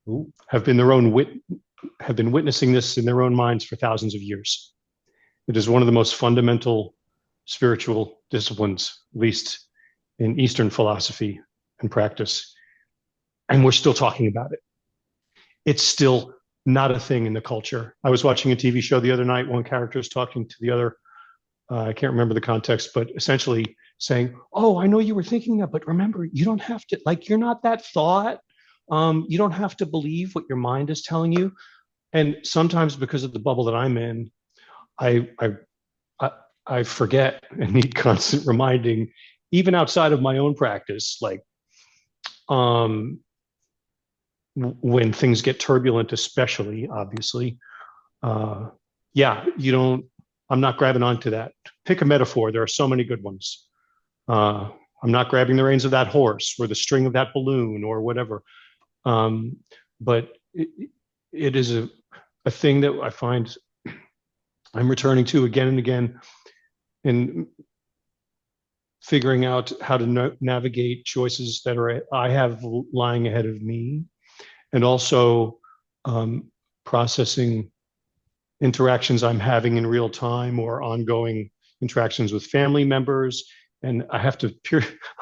Ooh. have been witnessing this in their own minds for thousands of years. It is one of the most fundamental spiritual disciplines, at least in Eastern philosophy and practice. And we're still talking about it. It's still not a thing in the culture. I was watching a TV show the other night. One character is talking to the other. I can't remember the context, but essentially saying, "Oh, I know you were thinking that, but remember, you don't have to. Like, you're not that thought. You don't have to believe what your mind is telling you." And sometimes, because of the bubble that I'm in, I I I, I forget and need constant reminding, even outside of my own practice. Like, um, when things get turbulent, especially obviously, uh, yeah, you don't. I'm not grabbing onto that. Pick a metaphor. There are so many good ones. Uh, I'm not grabbing the reins of that horse or the string of that balloon or whatever. Um, but it is a thing that I find I'm returning to again and again and figuring out how to navigate choices that are I have lying ahead of me, and also um, processing interactions I'm having in real time or ongoing interactions with family members. And I have to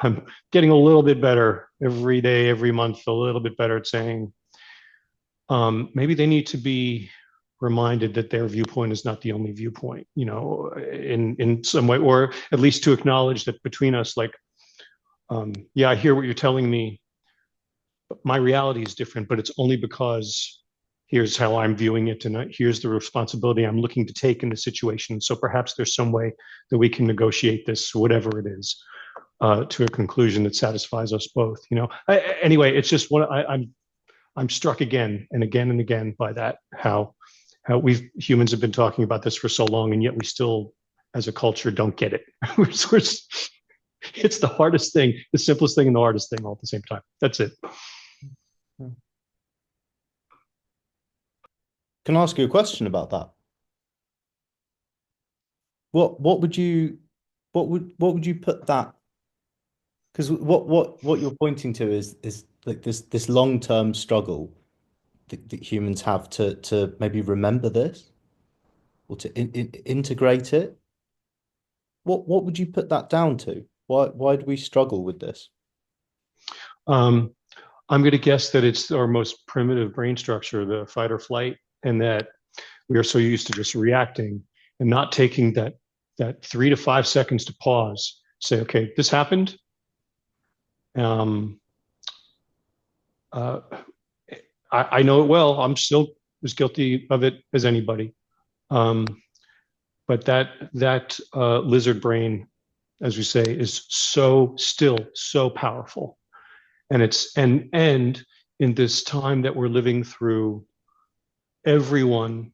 I'm getting a little bit better every day, every month, a little bit better at saying, maybe they need to be reminded that their viewpoint is not the only viewpoint, in some way, or at least to acknowledge that between us, like, yeah, I hear what you're telling me, but my reality is different, but it's only because here's how I'm viewing it, and here's the responsibility I'm looking to take in the situation. So perhaps there's some way that we can negotiate this, whatever it is, to a conclusion that satisfies us both. Anyway, it's just what I'm struck again and again and again by that, how we humans have been talking about this for so long, and yet we still, as a culture, don't get it. It's the hardest thing, the simplest thing, and the hardest thing all at the same time. That's it. Can I ask you a question about that? What would you what would you put that? Because what you're pointing to is like this long-term struggle that humans have to maybe remember this or to integrate it. What would you put that down to? Why do we struggle with this? Um, I'm going to guess that it's our most primitive brain structure, the fight or flight, and that we are so used to just reacting and not taking that 3 to 5 seconds to pause, say, okay, this happened. Um, uh, I know it well. I'm still as guilty of it as anybody. Um, but that lizard brain, as we say, is so powerful, and in this time that we're living through, everyone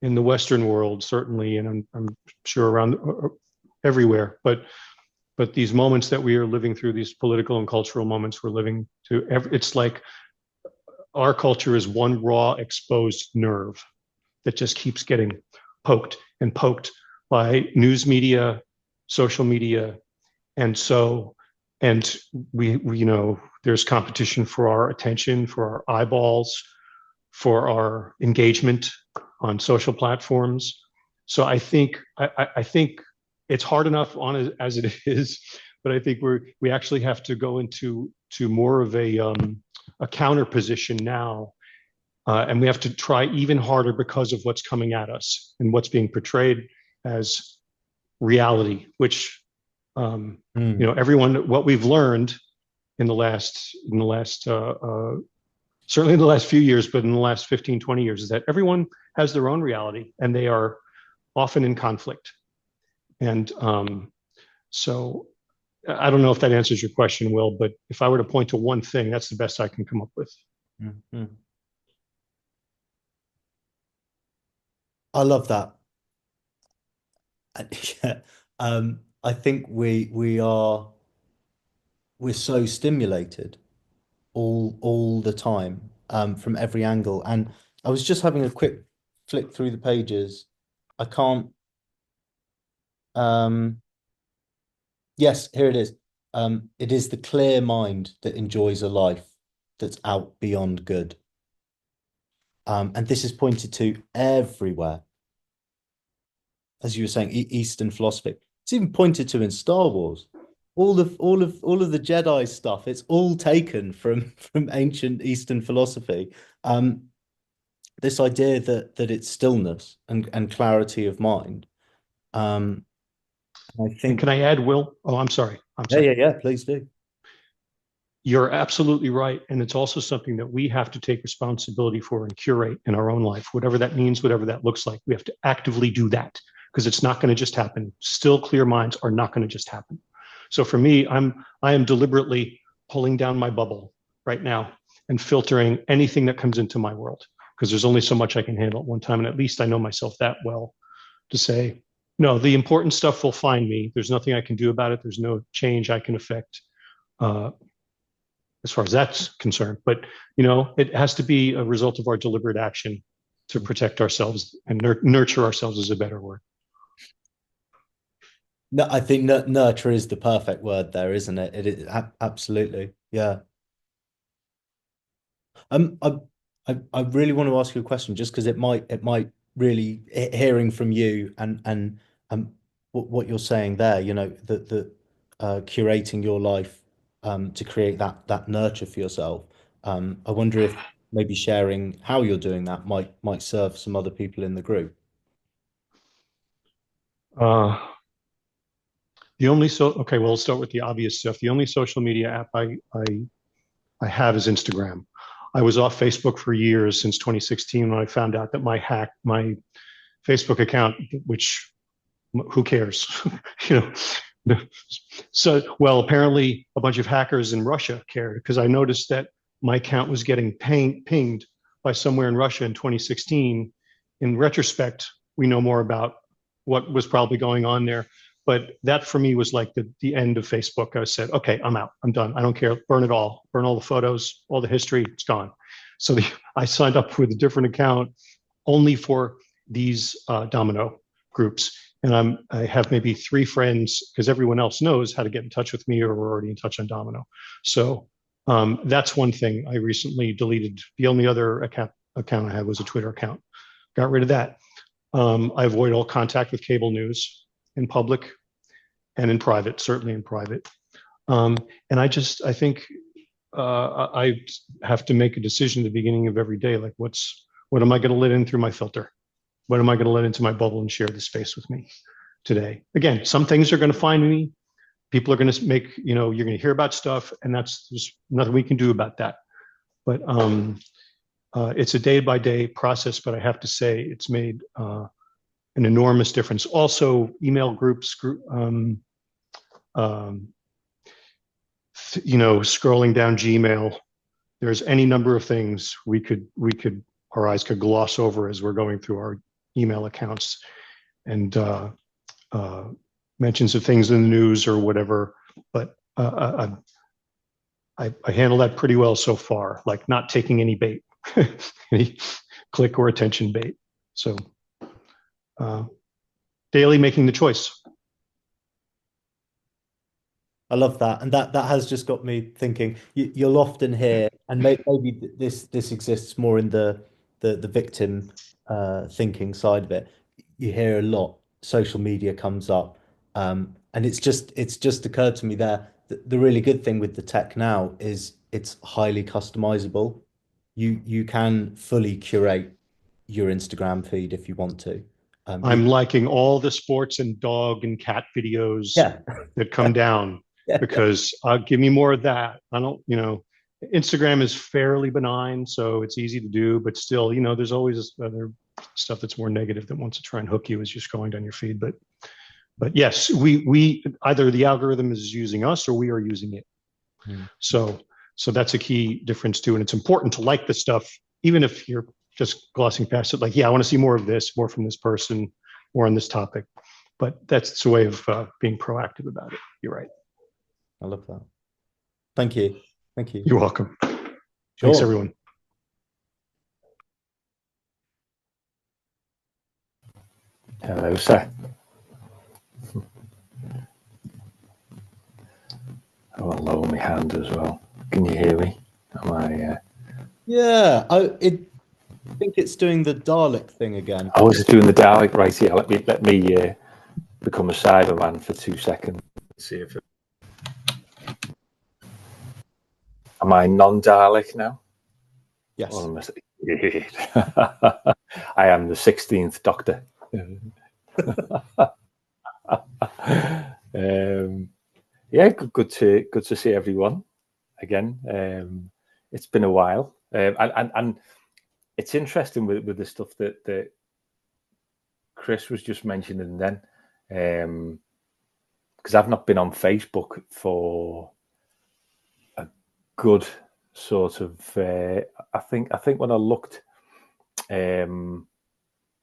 in the Western world, certainly, and I'm sure around everywhere, but these moments that we are living through, these political and cultural moments we're living through, it's like our culture is one raw exposed nerve that just keeps getting poked and poked by news media, social media, and so and we there's competition for our attention, for our eyeballs, for our engagement on social platforms. So I think it's hard enough on as it is, but I think we actually have to go into more of a counter position now, and we have to try even harder because of what's coming at us and what's being portrayed as reality, which Mm. everyone what we've learned in the last certainly in the last few years, but in the last 15, 20 years, is that everyone has their own reality and they are often in conflict. And so I don't know if that answers your question, Will, but if I were to point to one thing, that's the best I can come up with. Mm. I love that. Yeah. I think we're so stimulated all the time, from every angle. And I was just having a quick flick through the pages. I can't. Um, yes, here it is. It is the clear mind that enjoys a life that's out beyond good. And this is pointed to everywhere, as you were saying, Eastern philosophy. It's even pointed to in Star Wars. All of the Jedi stuff, it's all taken from ancient Eastern philosophy. Um, this idea that it's stillness and clarity of mind. Um, I And can think, I add, Will? Oh, I'm sorry. I'm yeah, sorry. yeah, yeah, please do. You're absolutely right. And it's also something that we have to take responsibility for and curate in our own life, whatever that means, whatever that looks like. We have to actively do that because it's not going to just happen. Still clear minds are not going to just happen. So for me, I am deliberately pulling down my bubble right now and filtering anything that comes into my world because there's only so much I can handle at one time. And at least I know myself that well to say, no, the important stuff will find me. There's nothing I can do about it. There's no change I can affect. Uh, as far as that's concerned. But it has to be a result of our deliberate action to protect ourselves and nurture ourselves is a better word. No, I think nurture is the perfect word there, isn't it? It is absolutely, yeah. Um, I, I really want to ask you a question, just because it might really hearing from you and what you're saying there, that curating your life to create that nurture for yourself. I wonder if maybe sharing how you're doing that might serve some other people in the group. Uh, the only so okay, well, we'll start with the obvious stuff. The only social media app I have is Instagram. I was off Facebook for years since 2016 when I found out that my Facebook account, which who cares, you know, so, well, apparently a bunch of hackers in Russia cared because I noticed that my account was getting pinged by somewhere in Russia in 2016. In retrospect, we know more about what was probably going on there. But that for me was like the end of Facebook. I said, okay, I'm out. I'm done. I don't care. Burn it all. Burn all the photos, all the history. It's gone. So I signed up with a different account only for these domino groups. And I have maybe 3 friends because everyone else knows how to get in touch with me or we're already in touch on Domino. So that's one thing I recently deleted. The only other account I had was a Twitter account. Got rid of that. I avoid all contact with cable news in public and in private, certainly in private. And I think I have to make a decision at the beginning of every day, like what am I going to let in through my filter? What am I going to let into my bubble and share the space with me today? Again, some things are going to find me. People are going to you're going to hear about stuff, and there's nothing we can do about that. But it's a day by day process, but I have to say it's made an enormous difference. Also, email groups, scrolling down Gmail, there's any number of things our eyes could gloss over as we're going through our email accounts and mentions of things in the news or whatever. But I handle that pretty well so far, like not taking any bait, any click or attention bait. So daily making the choice. I love that, and that has just got me thinking. You'll often hear, and maybe this exists more in the victim thinking side of it. You hear a lot. Social media comes up, and it's just occurred to me there. The really good thing with the tech now is it's highly customizable. You can fully curate your Instagram feed if you want to. You I'm liking all the sports and dog and cat videos yeah that come down yeah. because give me more of that. I don't, Instagram is fairly benign, so it's easy to do, but still, there's always other stuff that's more negative that wants to try and hook you as you're scrolling down your feed. But yes, we either the algorithm is using us or we are using it. Hmm. So that's a key difference too, and it's important to like the stuff, even if you're just glossing past it. Like, yeah, I want to see more of this, more from this person, more on this topic. But that's a way of being proactive about it. You're right. I love that. Thank you. Thank you. You're welcome. Thanks, Sure. everyone. Hello, sir. Oh, I'll lower my hand as well. Can you hear me? Am I? Yeah. think it's doing the Dalek thing again. Oh, is it doing the Dalek? Right here. Let me become a Cyberman for 2 seconds. See if it... Am I non-Dalek now? Yes. I am the 16th Doctor. Yeah, good to see everyone again. It's been a while, and it's interesting with the stuff that Chris was just mentioning then, because I've not been on Facebook for a good sort of. I think when I looked the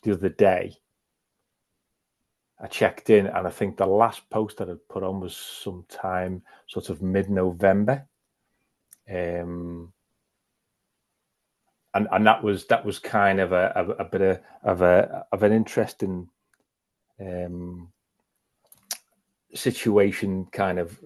other day, I checked in, and I think the last post that I'd put on was sometime sort of mid-November, and that was kind of a bit of an interesting situation, kind of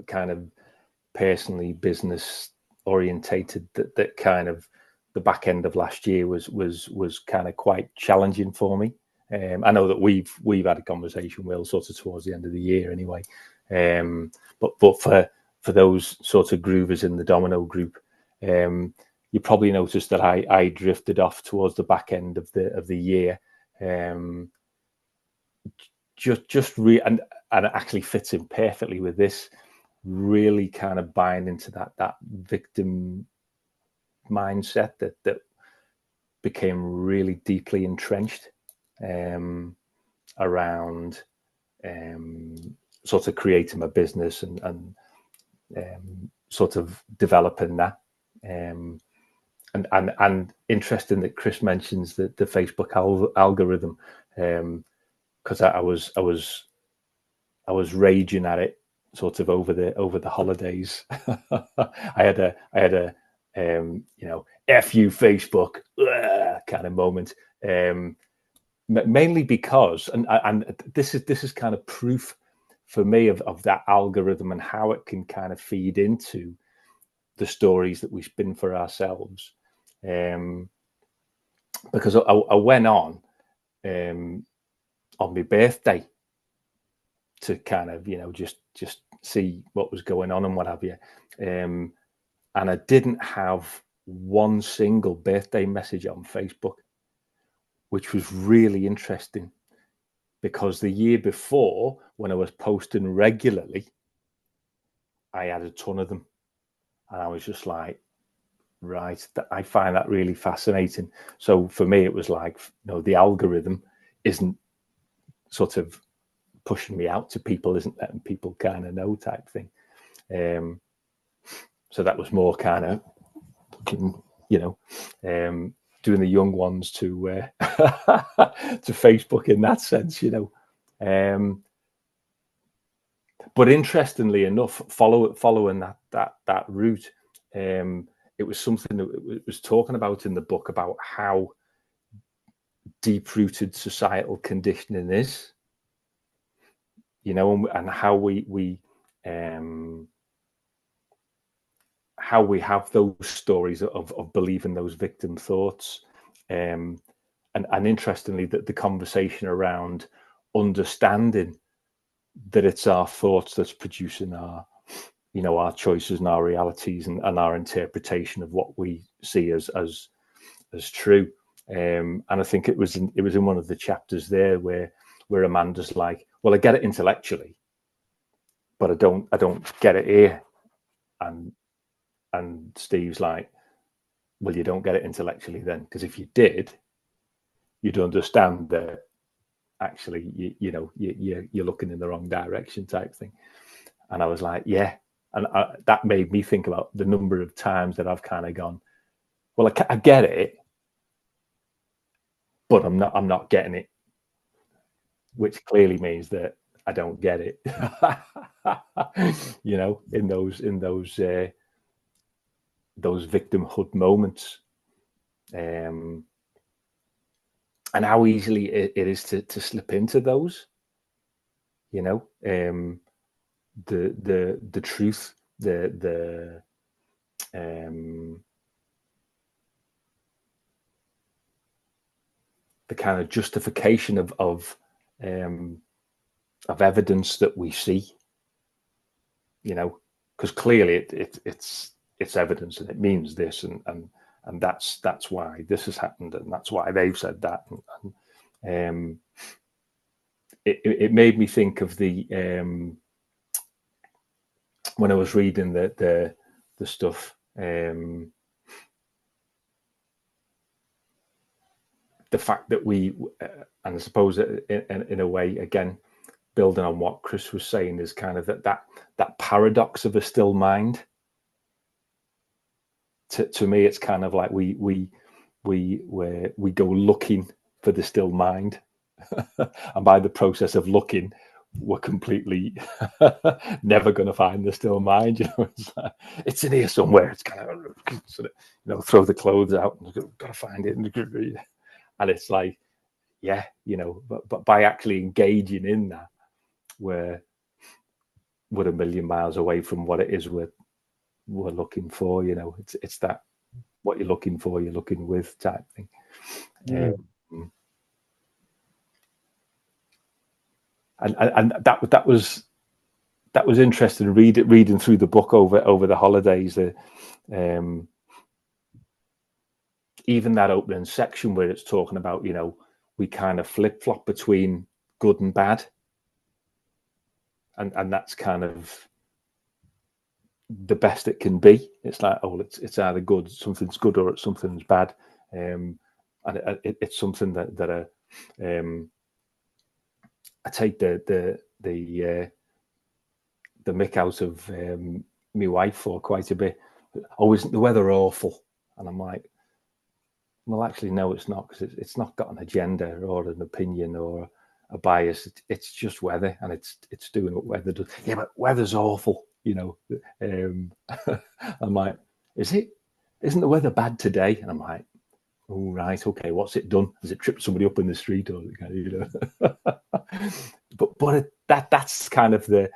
personally business orientated. That kind of the back end of last year was kind of quite challenging for me. I know that we've had a conversation, Will, sort of towards the end of the year anyway. But for those sort of groovers in the Domino group, you probably noticed that I drifted off towards the back end of the year. And it actually fits in perfectly with this, really kind of buying into that victim mindset that became really deeply entrenched around sort of creating my business and sort of developing that. And interesting that Chris mentions the Facebook algorithm, because I was raging at it sort of over the holidays. I had a F you Facebook kind of moment, mainly because and this is kind of proof for me of that algorithm and how it can kind of feed into the stories that we spin for ourselves. Because I went on my birthday to kind of just see what was going on and what have you, and I didn't have one single birthday message on Facebook, which was really interesting, because the year before, when I was posting regularly, I had a ton of them, and I was just like, right, I find that really fascinating. So for me, it was like, the algorithm isn't sort of pushing me out to people, isn't letting people kind of know, type thing. So that was more kind of, doing the young ones to to Facebook in that sense, But interestingly enough, following that route, it was something that it was talking about in the book, about how deep-rooted societal conditioning is, and how we have those stories of believing those victim thoughts, and interestingly, that the conversation around understanding that it's our thoughts that's producing our choices and our realities and our interpretation of what we see as true. And I think it was in one of the chapters there where Amanda's like, well, I get it intellectually, but I don't get it here. And Steve's like, well, you don't get it intellectually then, because if you did, you'd understand that actually you're looking in the wrong direction, type thing. And I was like, yeah. And that made me think about the number of times that I've kind of gone, well, I get it, but I'm not getting it, which clearly means that I don't get it. In those victimhood moments, and how easily it is to slip into those. The truth, kind of justification of evidence that we see, you know, because clearly it's evidence and it means this, and that's why this has happened, and that's why they've said that, and it made me think of the when I was reading the stuff, the fact that we, and I suppose in a way, again, building on what Chris was saying, is kind of that paradox of a still mind. To me, it's kind of like we go looking for the still mind, and by the process of looking, we're completely never going to find the still mind. You know, it's in here somewhere. It's kind of sort of, you know, throw the clothes out and got to find it, and it's like, yeah, you know, but by actually engaging in that, we're a million miles away from what it is we're looking for. You know, it's that what you're looking for, you're looking with type thing. Yeah. And that was interesting. Reading through the book over the holidays. Even that opening section where it's talking about, you know, we kind of flip flop between good and bad, and that's kind of the best it can be. It's like, oh, it's either good, something's good, or it's something's bad, and it's something that I take the mick out of my wife for quite a bit. Oh, isn't the weather awful? And I'm like, well, actually, no, it's not, because it's not got an agenda or an opinion or a bias. It's just weather, and it's doing what weather does. Yeah, but weather's awful, you know. I'm like, is it? Isn't the weather bad today? And I'm like, oh, right, okay, what's it done? Has it tripped somebody up in the street, or, you know? but that's kind of the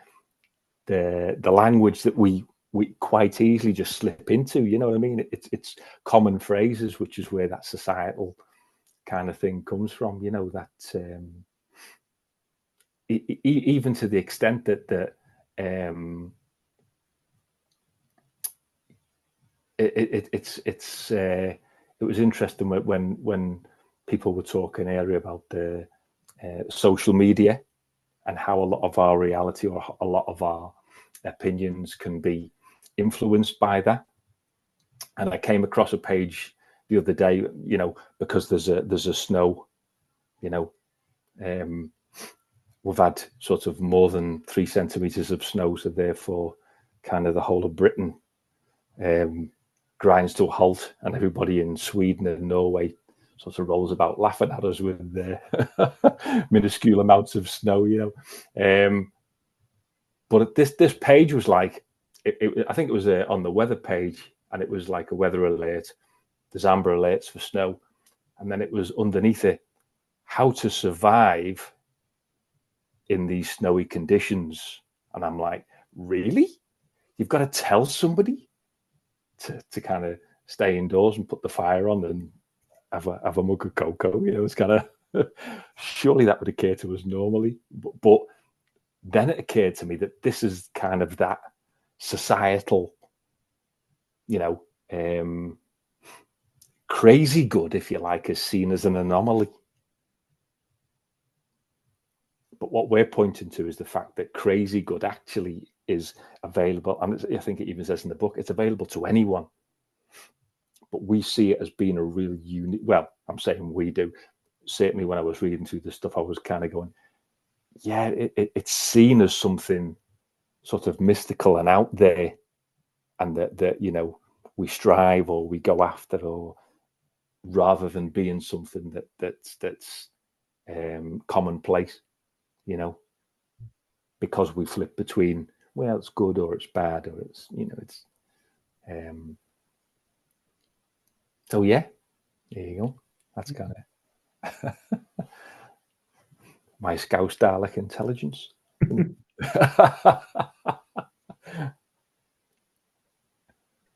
language that we quite easily just slip into. You know what I mean? It's common phrases, which is where that societal kind of thing comes from. You know, that even to the extent that it was interesting when people were talking earlier about the social media, and how a lot of our reality, or a lot of our opinions, can be influenced by that. And I came across a page the other day, you know, because there's a snow, you know, we've had sort of more than 3 centimeters of snow, so therefore kind of the whole of Britain grinds to a halt, and everybody in Sweden and Norway sort of rolls about laughing at us with their minuscule amounts of snow, you know. But this page was like, I think it was on the weather page, and it was like a weather alert. There's amber alerts for snow, and then it was underneath it, how to survive in these snowy conditions. And I'm like, really? You've got to tell somebody to kind of stay indoors and put the fire on and have a mug of cocoa? You know, it's kind of surely that would occur to us normally, but then it occurred to me that this is kind of that societal, you know, crazy good, if you like, is seen as an anomaly. But what we're pointing to is the fact that crazy good actually is available. And I think it even says in the book, it's available to anyone. But we see it as being a really unique, well, I'm saying we do. Certainly when I was reading through the stuff, I was kind of going, yeah, it's seen as something sort of mystical and out there, and that you know, we strive or we go after, or rather than being something that's commonplace, you know, because we flip between, well, it's good or it's bad, or it's, you know, it's so yeah, there you go. That's kind of my Scouse Dalek intelligence.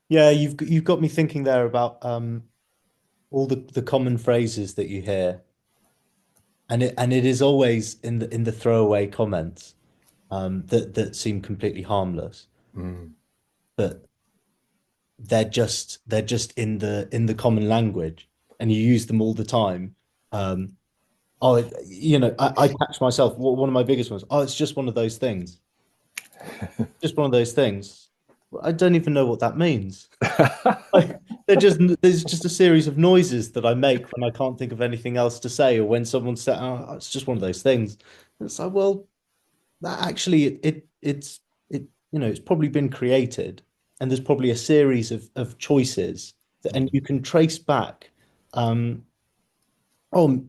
Yeah, you've got me thinking there about all the common phrases that you hear, and it is always in the throwaway comments that seem completely harmless, Mm. but they're just in the common language, and you use them all the time. Um, I catch myself. One of my biggest ones. Oh, it's just one of those things. Just one of those things. I don't even know what that means. Like, there's just a series of noises that I make when I can't think of anything else to say, or when someone says, "Oh, it's just one of those things." And it's like, well, that actually it's probably been created, and there's probably a series of choices that, and you can trace back. Um, oh,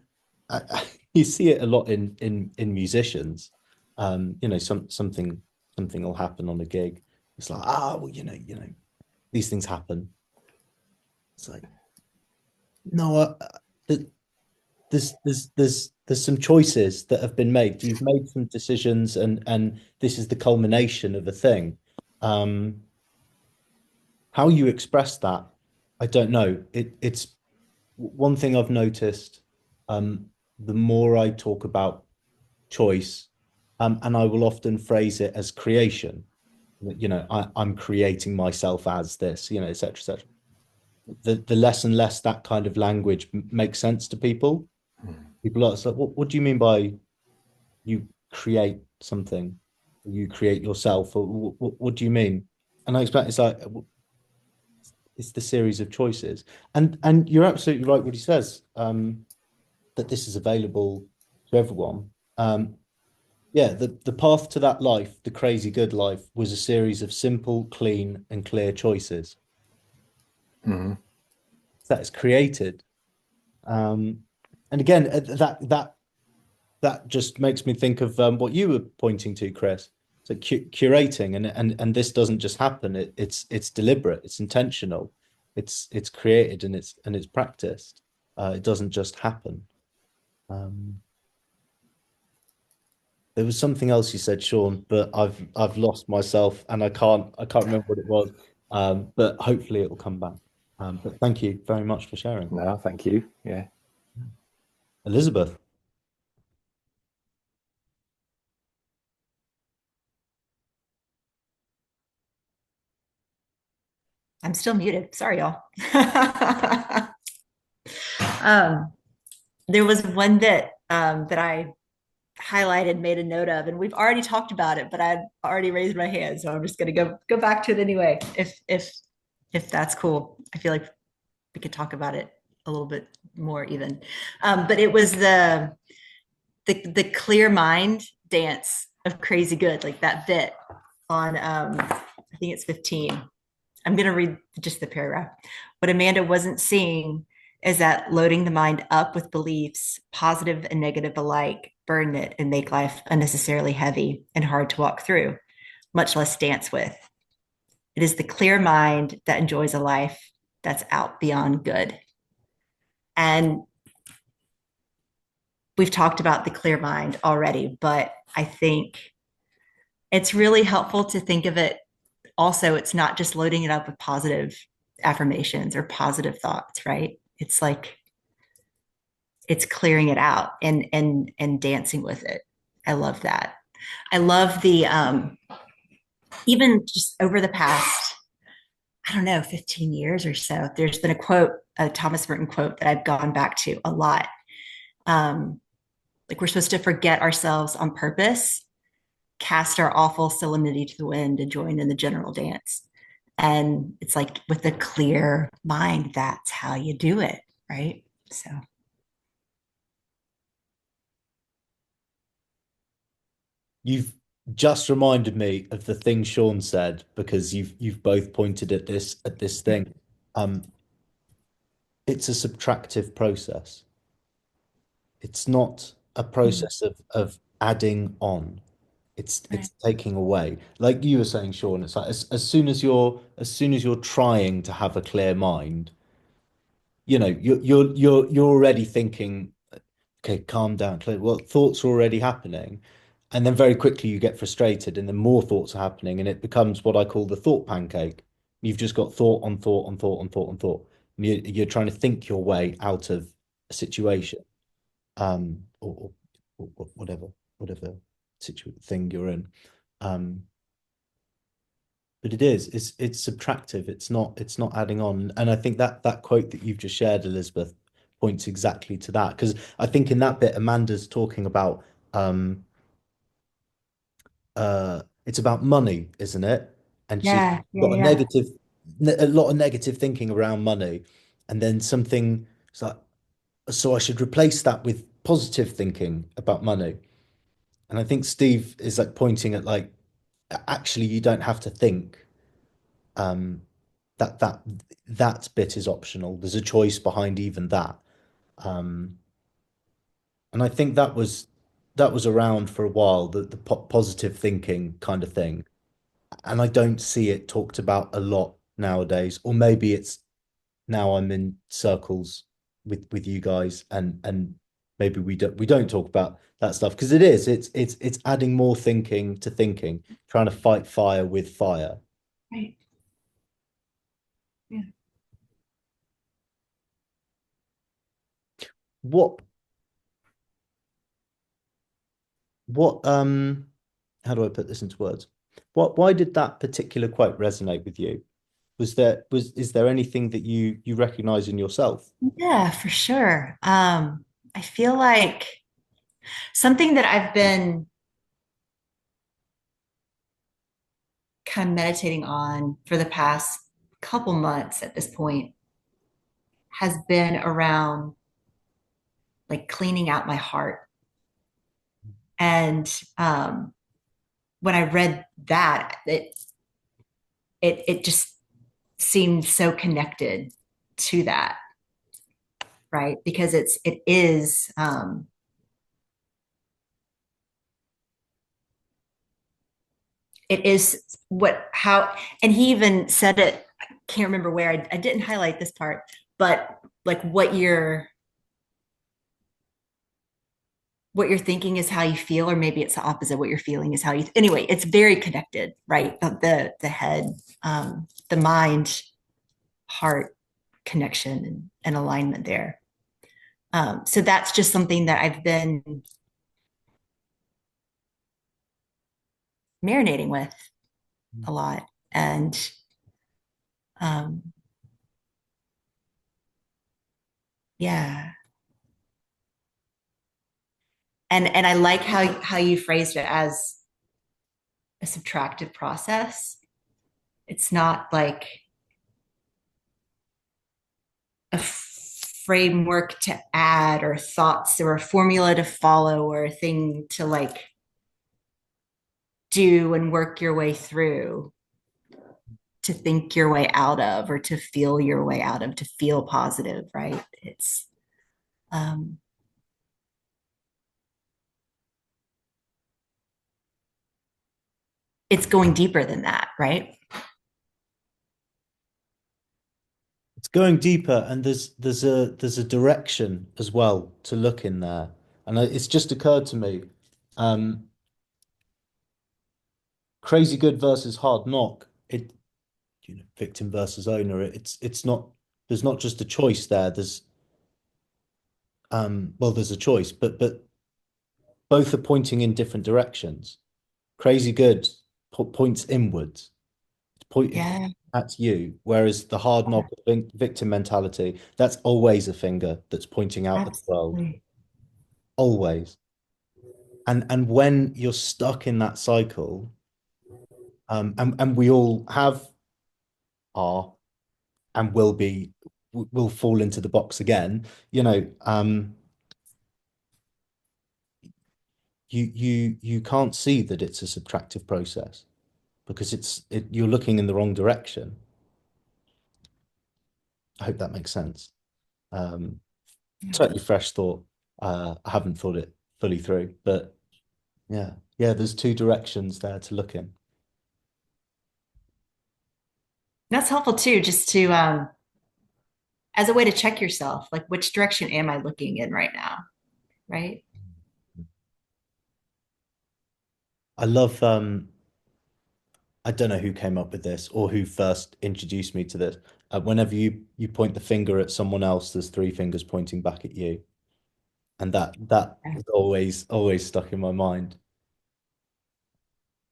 you see it a lot in musicians. Something will happen on a gig. It's like, well, these things happen. It's like, no, there's some choices that have been made. You've made some decisions, and this is the culmination of a thing. Um, how you express that, I don't know. It's one thing I've noticed. The more I talk about choice, and I will often phrase it as creation. I'm creating myself as this, et cetera, et cetera. The less and less that kind of language makes sense to people. People are like, what do you mean by you create something? You create yourself? Or what do you mean? And I expect it's like it's the series of choices. And you're absolutely right what he says, that this is available to everyone. Yeah, the path to that life, the crazy good life, was a series of simple, clean, and clear choices Mm-hmm. that is created. Um, and again, that just makes me think of what you were pointing to, Chris. So curating, and this doesn't just happen. It's deliberate. It's intentional. It's created, and it's practiced. It doesn't just happen. Um, there was something else you said, Sean, but I've lost myself, and I can't remember what it was. But hopefully it will come back. But thank you very much for sharing, No, thank you. Yeah. Elizabeth. I'm still muted. Sorry, y'all. um, there was one that I highlighted, made a note of, and we've already talked about it, but I'd already raised my hand, so I'm just gonna go back to it anyway, if that's cool. I feel like we could talk about it a little bit more even. But it was the clear mind dance of crazy good, like that bit on I think it's 15. I'm going to read just the paragraph. What Amanda wasn't seeing is that loading the mind up with beliefs, positive and negative alike, burden it and make life unnecessarily heavy and hard to walk through, much less dance with. It is the clear mind that enjoys a life that's out beyond good. And we've talked about the clear mind already, but I think it's really helpful to think of it also. It's not just loading it up with positive affirmations or positive thoughts, right? It's like it's clearing it out and dancing with it. I love that. I love the even just over the past, I don't know, 15 years or so, there's been a quote, a Thomas Merton quote that I've gone back to a lot. Like we're supposed to forget ourselves on purpose, cast our awful solemnity to the wind, and join in the general dance. And it's like with a clear mind, that's how you do it, right? So You've just reminded me of the thing Sean said, because you've both pointed at this thing. Um, it's a subtractive process. It's not a process of adding on. It's right. it's taking away. Like you were saying, Sean, it's like as soon as you're trying to have a clear mind, you're already thinking, okay, calm down, clear. Well, thoughts are already happening. And then very quickly you get frustrated, and then more thoughts are happening, and it becomes what I call the thought pancake. You've just got thought on thought on thought on thought on thought. And you're trying to think your way out of a situation. or whatever thing you're in. Um, but it's subtractive. It's not adding on. And I think that quote that you've just shared, Elizabeth, points exactly to that. Because I think in that bit, Amanda's talking about it's about money, isn't it? And she's Yeah, yeah, got yeah. a lot of negative thinking around money, and then something it's like, so I should replace that with positive thinking about money. And I think Steve is like pointing at like, actually, you don't have to think. Um, that that bit is optional. There's a choice behind even that. Um, and I think that was around for a while, the positive thinking kind of thing. And I don't see it talked about a lot nowadays. Or maybe it's now I'm in circles with you guys, and maybe we don't talk about that stuff because it's adding more thinking to thinking, trying to fight fire with fire. Right. Yeah. What what how do I put this into words? Why did that particular quote resonate with you? Is there anything that you recognize in yourself? Yeah, for sure. I feel like something that I've been kind of meditating on for the past couple months at this point has been around like cleaning out my heart. And when I read that, it just seemed so connected to that, right? Because it is what how and he even said it. I can't remember where. I didn't highlight this part, but like what you're thinking is how you feel, or maybe it's the opposite. What you're feeling is how you. Anyway, it's very connected, right? The head, the mind, heart connection and alignment there. So that's just something that I've been marinating with a lot, and um, yeah, and I like how you phrased it as a subtractive process. It's not like a framework to add or thoughts or a formula to follow or a thing to like do and work your way through, to think your way out of, or to feel your way out of, to feel positive, right? Um it's going deeper than that, right? It's going deeper, and there's a direction as well to look in there. And it's just occurred to me, um, crazy good versus hard knock. Victim versus owner. It's not. There's not just a choice there. Well, there's a choice, but both are pointing in different directions. Crazy good points inwards. It's pointing Yeah, at you, whereas the hard knock victim mentality, that's always a finger that's pointing out at the world. absolutely. Always. And when you're stuck in that cycle, and we all have, are, and will fall into the box again, you can't see that it's a subtractive process because you're looking in the wrong direction. I hope that makes sense. Um, Totally fresh thought. I haven't thought it fully through, but yeah, there's two directions there to look in. That's helpful too, just to as a way to check yourself, like which direction am I looking in right now, right? I love I don't know who came up with this or who first introduced me to this. Whenever you point the finger at someone else, there's three fingers pointing back at you. and that is always stuck in my mind.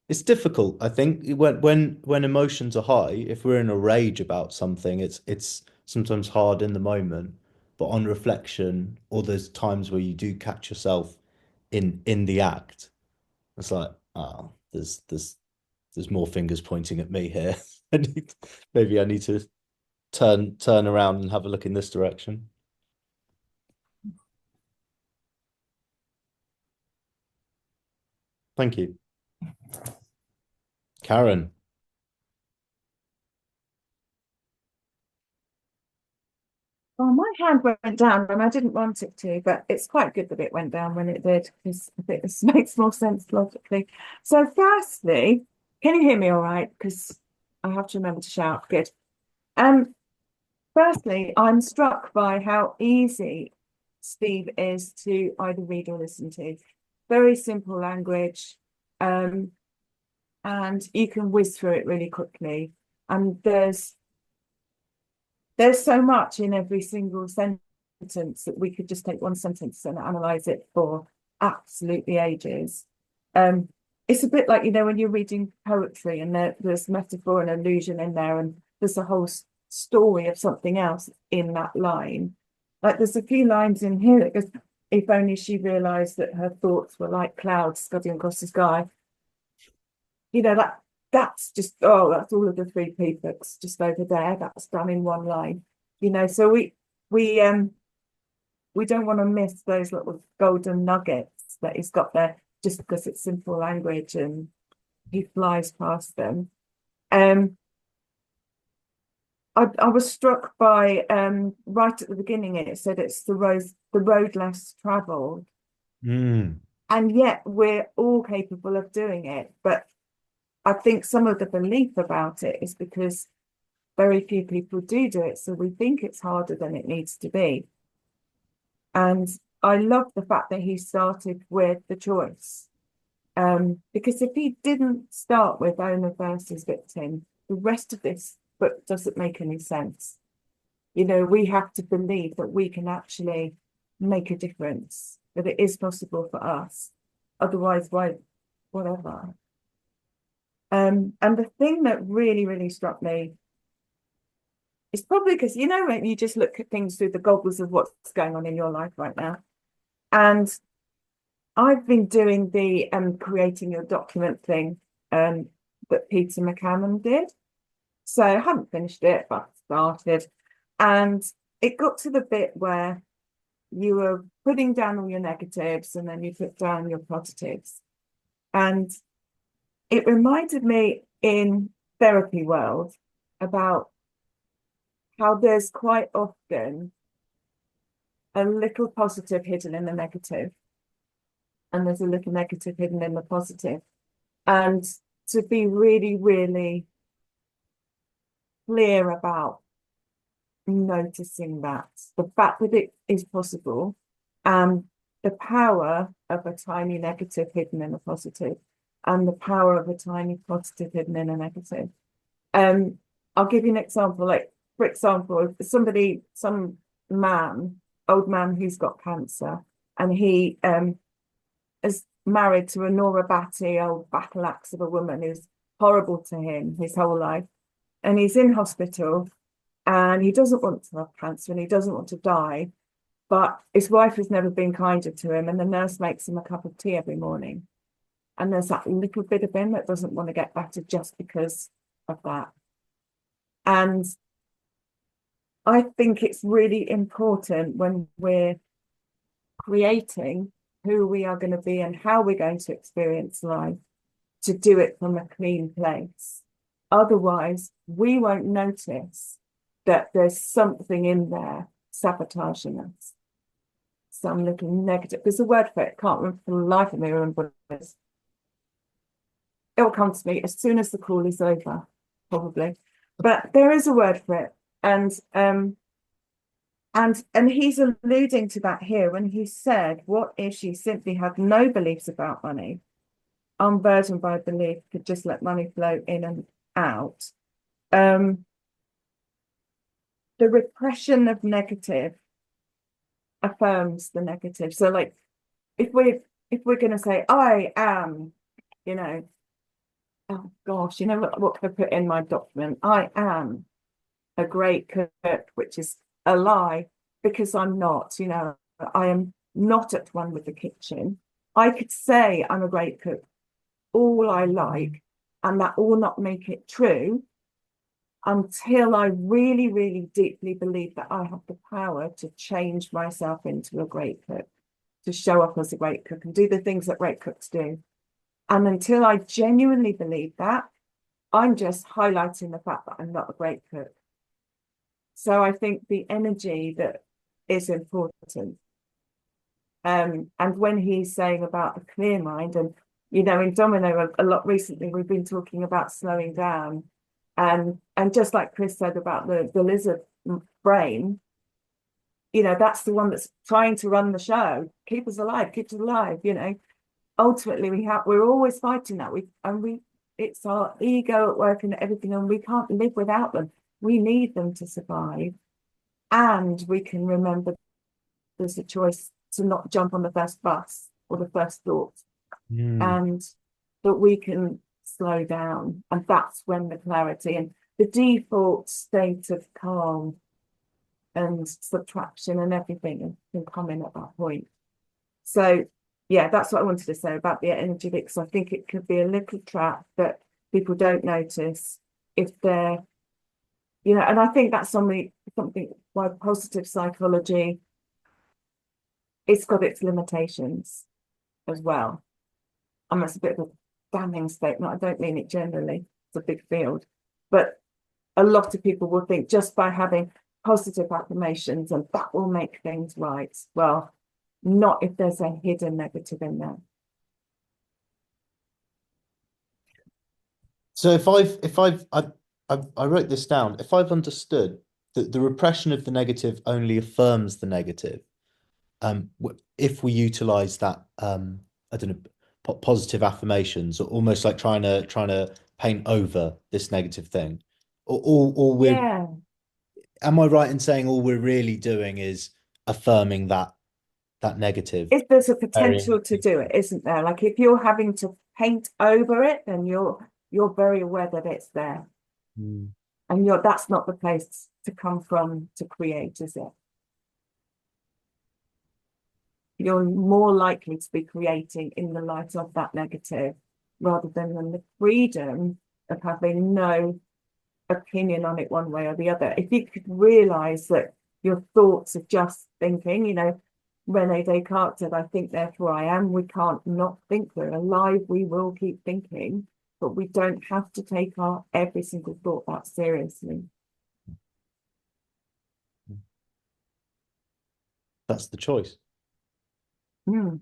It's difficult, I think, when emotions are high, if we're in a rage about something, it's sometimes hard in the moment, but on reflection, or there's times where you do catch yourself in the act, it's like, oh, there's more fingers pointing at me here. Maybe I need to turn around and have a look in this direction. Thank you. Karen. Well, my hand went down and I didn't want it to, but it's quite good that it went down when it did, because it makes more sense logically. So firstly, can you hear me all right? Because I have to remember to shout. Good. Firstly, I'm struck by how easy Steve is to either read or listen to. Very simple language, and you can whiz through it really quickly. And there's so much in every single sentence that we could just take one sentence and analyze it for absolutely ages. It's a bit like, when you're reading poetry and there's metaphor and allusion in there, and there's a whole story of something else in that line. Like there's a few lines in here that goes, if only she realized that her thoughts were like clouds scudding across the sky. That's just, that's all of the three prefix just over there. That's done in one line. So we don't want to miss those little golden nuggets that he's got there just because it's simple language and he flies past them. I was struck by right at the beginning it said it's the road less traveled. Mm. And yet we're all capable of doing it. But I think some of the belief about it is because very few people do it. So we think it's harder than it needs to be. And I love the fact that he started with the choice. Because if he didn't start with owner versus victim, the rest of this book doesn't make any sense. We have to believe that we can actually make a difference, that it is possible for us. Otherwise, why, whatever. And the thing that really, really struck me is probably because, when you just look at things through the goggles of what's going on in your life right now. And I've been doing the creating your document thing that Peter McCammon did. So I haven't finished it, but I started. And it got to the bit where you were putting down all your negatives and then you put down your positives. And it reminded me in therapy world about how there's quite often a little positive hidden in the negative, and there's a little negative hidden in the positive. And to be really, really clear about noticing that, the fact that it is possible, and the power of a tiny negative hidden in a positive, and the power of a tiny positive hidden in a negative. I'll give you an example. Like, for example, some old man who's got cancer, and he is married to a Nora Batty, old battle axe of a woman who's horrible to him his whole life. And he's in hospital and he doesn't want to have cancer and he doesn't want to die. But his wife has never been kinder to him, and the nurse makes him a cup of tea every morning. And there's that little bit of him that doesn't want to get better just because of that. And I think it's really important when we're creating who we are going to be and how we're going to experience life to do it from a clean place. Otherwise, we won't notice that there's something in there sabotaging us. Some little negative. There's a word for it. Can't remember for the life of me remember what it is. It will come to me as soon as the call is over, probably. But there is a word for it. And he's alluding to that here when he said, what if she simply had no beliefs about money, unburdened by belief, could just let money flow in and out? The repression of negative affirms the negative. So like if we're going to say I am, you know, oh gosh, you know what can I put in my document? I am a great cook, which is a lie, because I'm not, you know, I am not at one with the kitchen. I could say I'm a great cook all I like, and that will not make it true until I really, really deeply believe that I have the power to change myself into a great cook, to show up as a great cook and do the things that great cooks do. And until I genuinely believe that, I'm just highlighting the fact that I'm not a great cook. So I think the energy that is important. And when he's saying about the clear mind, and you know, in Domino a lot recently, we've been talking about slowing down, and just like Chris said about the lizard brain, you know, that's the one that's trying to run the show, keep us alive, keep us alive. You know, ultimately we're always fighting that. It's our ego at work and everything, and we can't live without them. We need them to survive, and we can remember there's a choice to not jump on the first bus or the first thought, and that we can slow down. And that's when the clarity and the default state of calm and subtraction and everything can come in at that point. So yeah, that's what I wanted to say about the energy, because I think it could be a little trap that people don't notice if they're, you know, and I think that's something why positive psychology, it's got its limitations as well. And that's a bit of a damning statement. I don't mean it generally. It's a big field. But a lot of people will think just by having positive affirmations and that will make things right. Well, not if there's a hidden negative in there. So I wrote this down. If I've understood that the repression of the negative only affirms the negative, if we utilize that, I don't know, positive affirmations, or almost like trying to paint over this negative thing, or we're, Yeah. am I right in saying all we're really doing is affirming that negative? If there's a potential to do it, isn't there? Like if you're having to paint over it, then you're very aware that it's there. And that's not the place to come from to create, is it? You're more likely to be creating in the light of that negative rather than in the freedom of having no opinion on it one way or the other. If you could realize that your thoughts are just thinking, you know, Rene Descartes said, I think, therefore I am. We can't not think. We're alive. We will keep thinking, but we don't have to take our every single thought that seriously. That's the choice. Mm.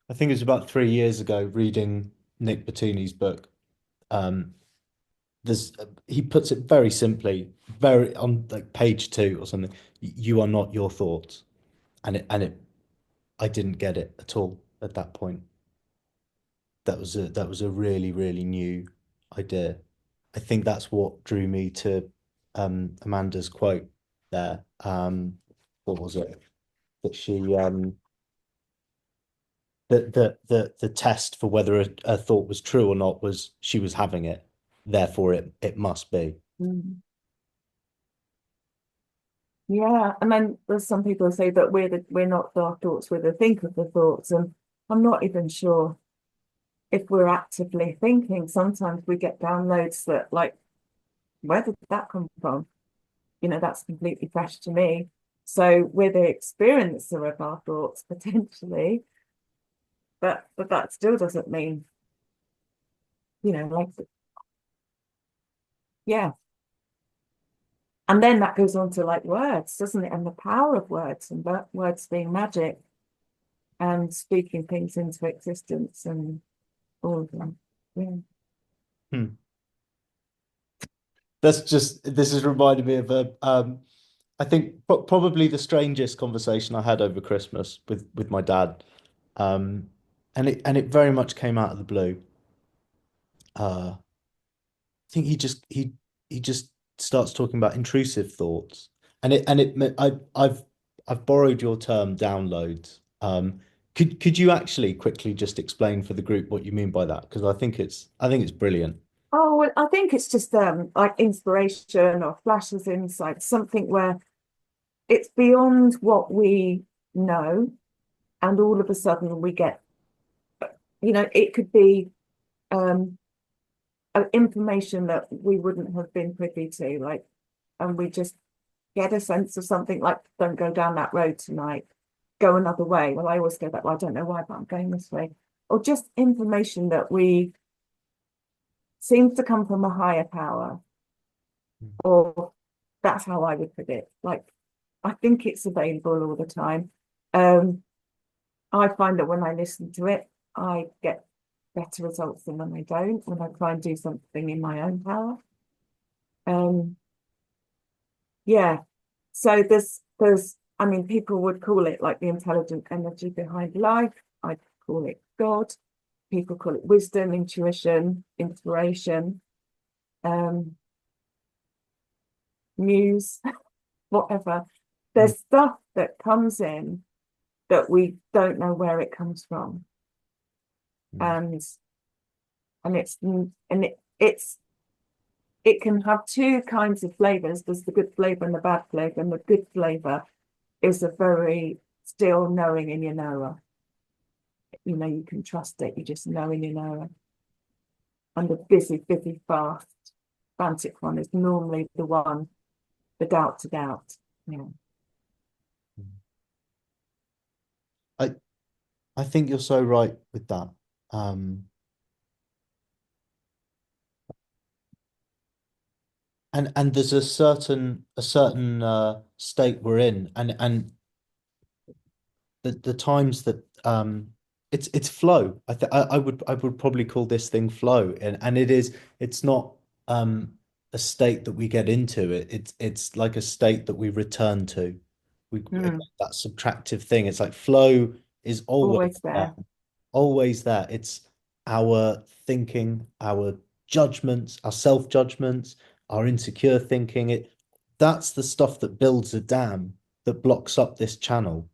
I think it was about 3 years ago reading Nick Batuni's book. He puts it very simply, very on like page 2 or something. You are not your thoughts, and I didn't get it at all at that point. That was a really, really new idea. I think that's what drew me to Amanda's quote there. What was it? That she the test for whether a thought was true or not was she was having it, therefore it must be. Yeah, and then there's some people who say that we're not our thoughts, we're the think of the thoughts, and I'm not even sure if we're actively thinking. Sometimes we get downloads that, like, where did that come from? You know, that's completely fresh to me. So we're the experiencer of our thoughts potentially, but that still doesn't mean, you know, like, yeah. And then that goes on to like words, doesn't it? And the power of words, and words being magic and speaking things into existence and all of them. Yeah. This has reminded me of I think probably the strangest conversation I had over Christmas with my dad. And it very much came out of the blue. I think he just starts talking about intrusive thoughts, I've borrowed your term downloads. Could you actually quickly just explain for the group what you mean by that? Because I think it's brilliant. Oh, well, I think it's just like inspiration or flashes of insight, something where it's beyond what we know, and all of a sudden we get, it could be information that we wouldn't have been privy to, like, and we just get a sense of something like, don't go down that road tonight, go another way. Well, I always go that way. I don't know why, but I'm going this way. Or just information that we seems to come from a higher power, or that's how I would put it. Like, I think it's available all the time. I find that when I listen to it, I get better results than when I don't, when I try and do something in my own power. Yeah. So I mean, people would call it like the intelligent energy behind life. I'd call it God. People call it wisdom, intuition, inspiration, muse, whatever. There's stuff that comes in that we don't know where it comes from. And it can have two kinds of flavors. There's the good flavor and the bad flavor, and the good flavor is a very still knowing in your knower. You can trust it. You just know in your knower. And the busy, fast, frantic one is normally the doubt to doubt. Yeah. I think you're so right with that. And there's a certain state we're in, and the times that it's flow. I would probably call this thing flow, and it's not a state that we get into. It's like a state that we return to. That subtractive thing. It's like flow is always Always there, there. always there. It's our thinking, our judgments, our self-judgments, our insecure thinking. That's the stuff that builds a dam that blocks up this channel.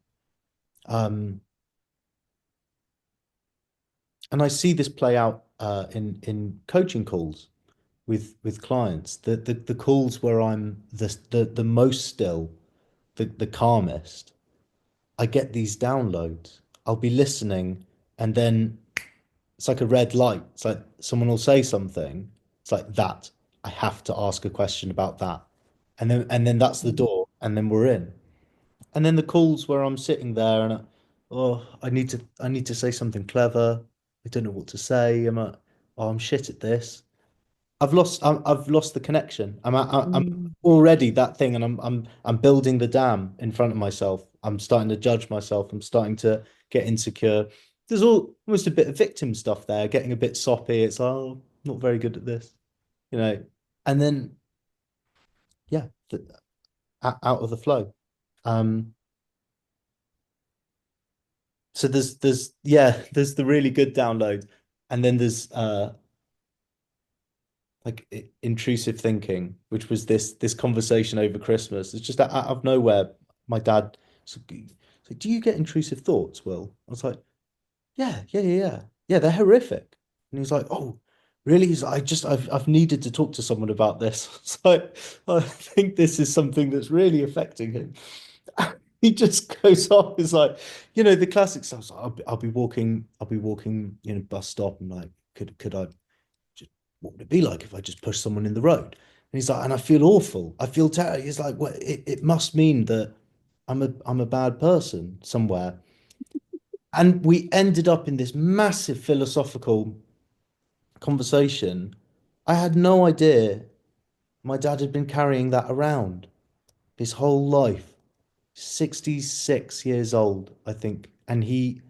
And I see this play out in coaching calls with clients. The calls where I'm the most still, the calmest, I get these downloads. I'll be listening, and then it's like a red light. It's like someone will say something. It's like that. I have to ask a question about that. And then that's the door, and then we're in. And then the calls where I'm sitting there and I need to say something clever. I don't know what to say. I'm shit at this. I've lost the connection. I'm already that thing, and I'm building the dam in front of myself. I'm starting to judge myself. I'm starting to get insecure. There's almost a bit of victim stuff there, getting a bit soppy. It's not very good at this, you know. And then yeah, out of the flow. Um, so there's the really good download, and then there's like intrusive thinking, which was this conversation over Christmas. It's just out of nowhere. My dad said, "Do you get intrusive thoughts, Will?" I was like, yeah. They're horrific." And he's like, "Oh, really?" He's like, I've needed to talk to someone about this." So I think this is something that's really affecting him. He just goes off. It's like, the classic stuff. Like, I'll be walking, bus stop, and like, could I just, what would it be like if I just pushed someone in the road? And he's like, and I feel awful. I feel terrible. He's like, well, it must mean that I'm a bad person somewhere. And we ended up in this massive philosophical conversation. I had no idea my dad had been carrying that around his whole life. 66 years old, I think. And he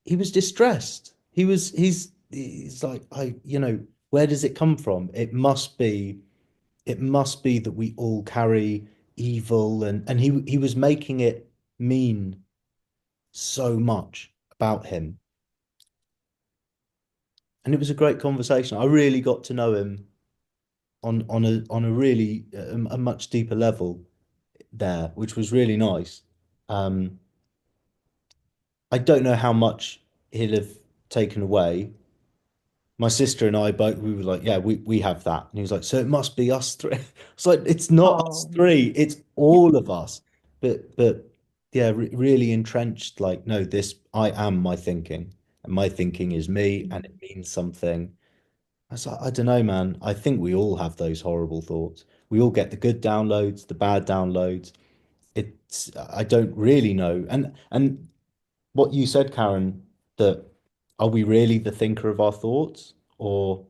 was distressed. He's like, where does it come from? It must be that we all carry evil, and he was making it mean so much about him. And it was a great conversation. I really got to know him on a really a much deeper level there, which was really nice. Um, I don't know how much he'll have taken away. My sister and I both, we were like, yeah, we have that. And he was like, so it must be us three. It's like, it's not us Oh, three, it's all of us. But yeah, re really entrenched, like, no, this, I am my thinking, and my thinking is me, and it means something. I was like, I don't know, man. I think we all have those horrible thoughts. We all get the good downloads, the bad downloads. It's, I don't really know. And what you said, Karen, that are we really the thinker of our thoughts, or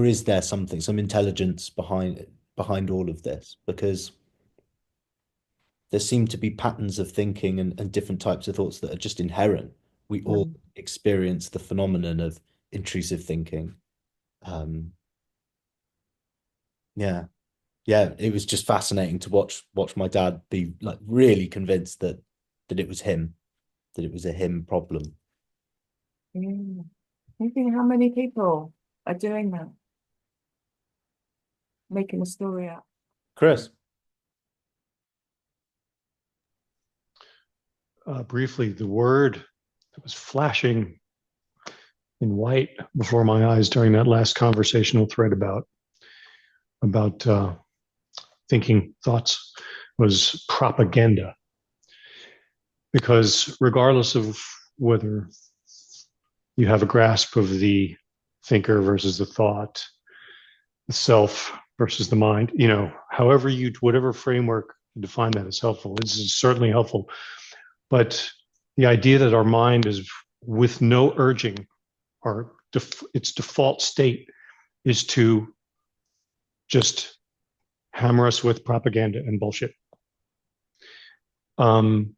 is there something, some intelligence behind all of this? Because there seem to be patterns of thinking and different types of thoughts that are just inherent. We all mm, experience the phenomenon of intrusive thinking. Um, yeah, yeah, it was just fascinating to watch my dad be like really convinced that it was him, that it was a him problem. mm. Thinking how many people are doing that, making a story up. Chris. Briefly, the word that was flashing in white before my eyes during that last conversational thread about thinking thoughts was propaganda. Because regardless of whether you have a grasp of the thinker versus the thought, the self versus the mind, however whatever framework you define that is helpful. This is certainly helpful. But the idea that our mind is with no urging, or its default state is to just hammer us with propaganda and bullshit. And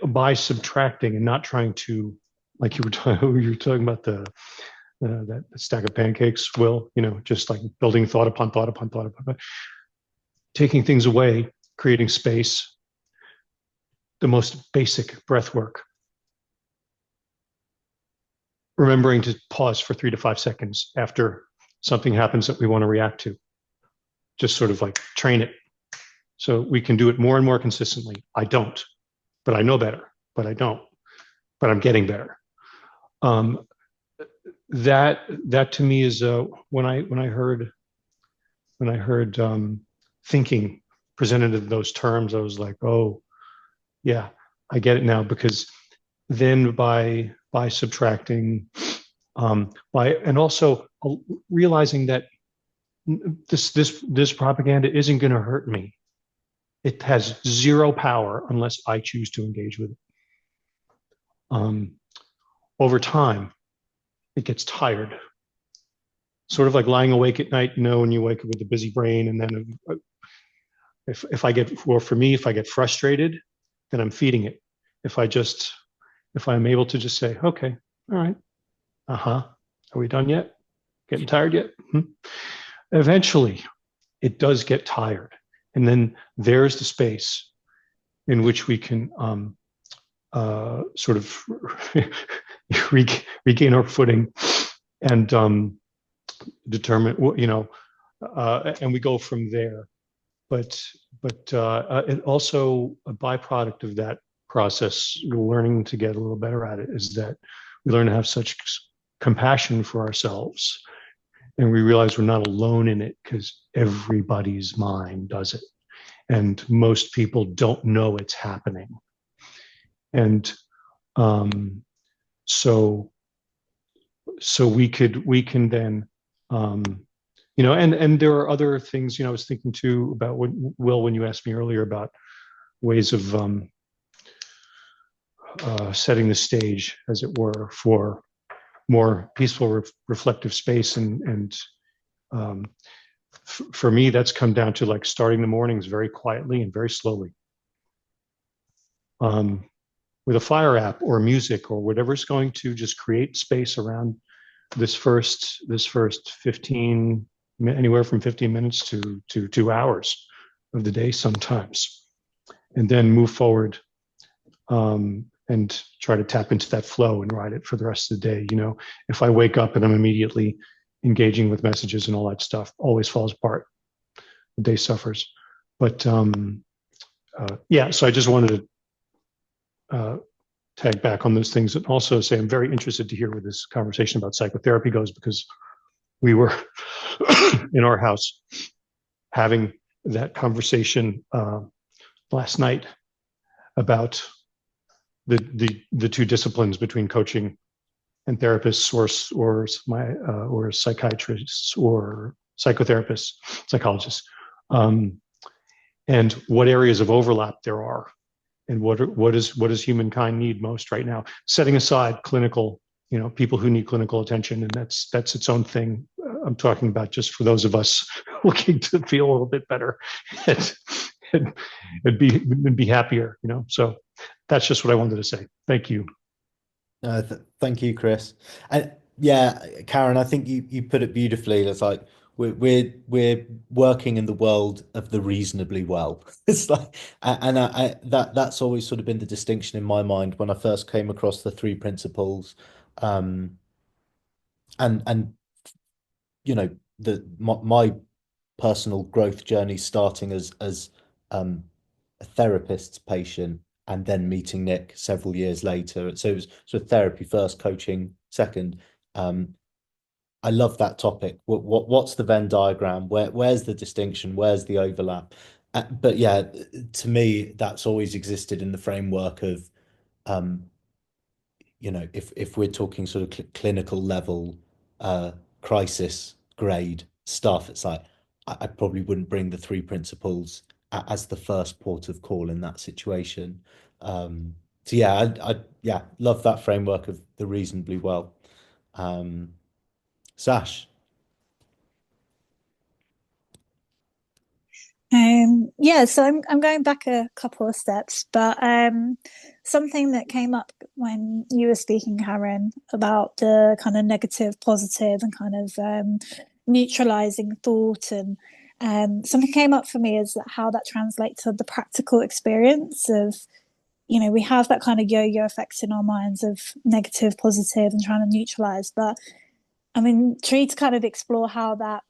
by subtracting and not trying to, like you were talking about that stack of pancakes, Will, just like building thought upon thought upon thought upon, taking things away, creating space, the most basic breath work. Remembering to pause for 3 to 5 seconds after something happens that we want to react to. Just sort of like train it. So we can do it more and more consistently. I don't, but I know better, but I don't, but I'm getting better. That to me is when I heard thinking presented in those terms, I was like, oh yeah, I get it now. Because then by subtracting, and also realizing that this propaganda isn't going to hurt me. It has zero power unless I choose to engage with it. Over time, it gets tired. Sort of like lying awake at night, when you wake up with a busy brain, and then if I get, or for me, if I get frustrated, then I'm feeding it. If I'm able to just say, okay, all right, are we done yet? Getting tired yet? Eventually, it does get tired, and then there's the space in which we can sort of regain our footing and determine, and we go from there. But it also, a byproduct of that process, learning to get a little better at it, is that we learn to have such compassion for ourselves, and we realize we're not alone in it, because everybody's mind does it, and most people don't know it's happening. And so we can then and there are other things. I was thinking too about when you asked me earlier about ways of setting the stage, as it were, for more peaceful, reflective space. And for me, that's come down to like starting the mornings very quietly and very slowly, with a fire app or music or whatever's going to just create space around this first 15, anywhere from 15 minutes to 2 hours of the day sometimes, and then move forward, and try to tap into that flow and ride it for the rest of the day. If I wake up and I'm immediately engaging with messages and all that stuff always falls apart. The day suffers. But yeah, so I just wanted to tag back on those things and also say I'm very interested to hear where this conversation about psychotherapy goes, because we were in our house having that conversation last night about the two disciplines between coaching and therapists, or psychiatrists, or psychotherapists, psychologists, and what areas of overlap there are, and what does humankind need most right now, setting aside clinical, people who need clinical attention, and that's its own thing. I'm talking about just for those of us looking to feel a little bit better and be happier, So that's just what I wanted to say. Thank you. Thank you, Chris. And yeah, Karen, I think you put it beautifully. It's like we're working in the world of the reasonably well. It's like, and that's always sort of been the distinction in my mind when I first came across the three principles, and my personal growth journey starting as a therapist's patient and then meeting Nick several years later. So it was sort of therapy first, coaching second. I love that topic. What's the Venn diagram? Where's the distinction? Where's the overlap? But yeah, to me, that's always existed in the framework of, if we're talking sort of clinical level, crisis grade stuff, it's like I probably wouldn't bring the three principles as the first port of call in that situation. So yeah, I love that framework of the reasonably well. Sash. Yeah, so I'm going back a couple of steps, but something that came up when you were speaking, Karen, about the kind of negative, positive, and kind of neutralizing thought, and something came up for me is that how that translates to the practical experience of, we have that kind of yo-yo effect in our minds of negative, positive, and trying to neutralize, but I'm intrigued to kind of explore how that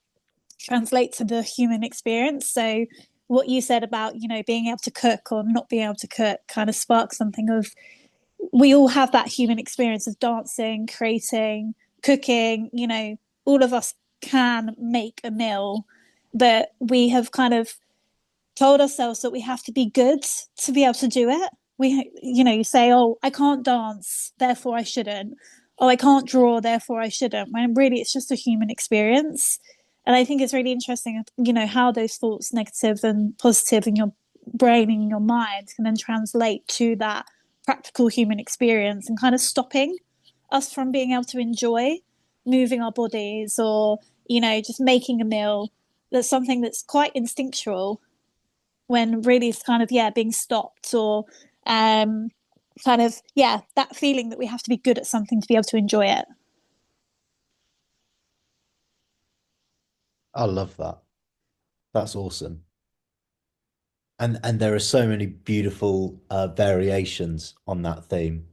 translate to the human experience. So what you said about, being able to cook or not being able to cook kind of sparks something of, we all have that human experience of dancing, creating, cooking, all of us can make a meal, but we have kind of told ourselves that we have to be good to be able to do it. You say, oh, I can't dance, therefore I shouldn't. Oh, I can't draw, therefore I shouldn't. When really it's just a human experience. And I think it's really interesting, how those thoughts, negative and positive, in your brain and in your mind can then translate to that practical human experience, and kind of stopping us from being able to enjoy moving our bodies, or, just making a meal. That's something that's quite instinctual, when really it's kind of, being stopped, or kind of, that feeling that we have to be good at something to be able to enjoy it. I love that. That's awesome. And there are so many beautiful variations on that theme.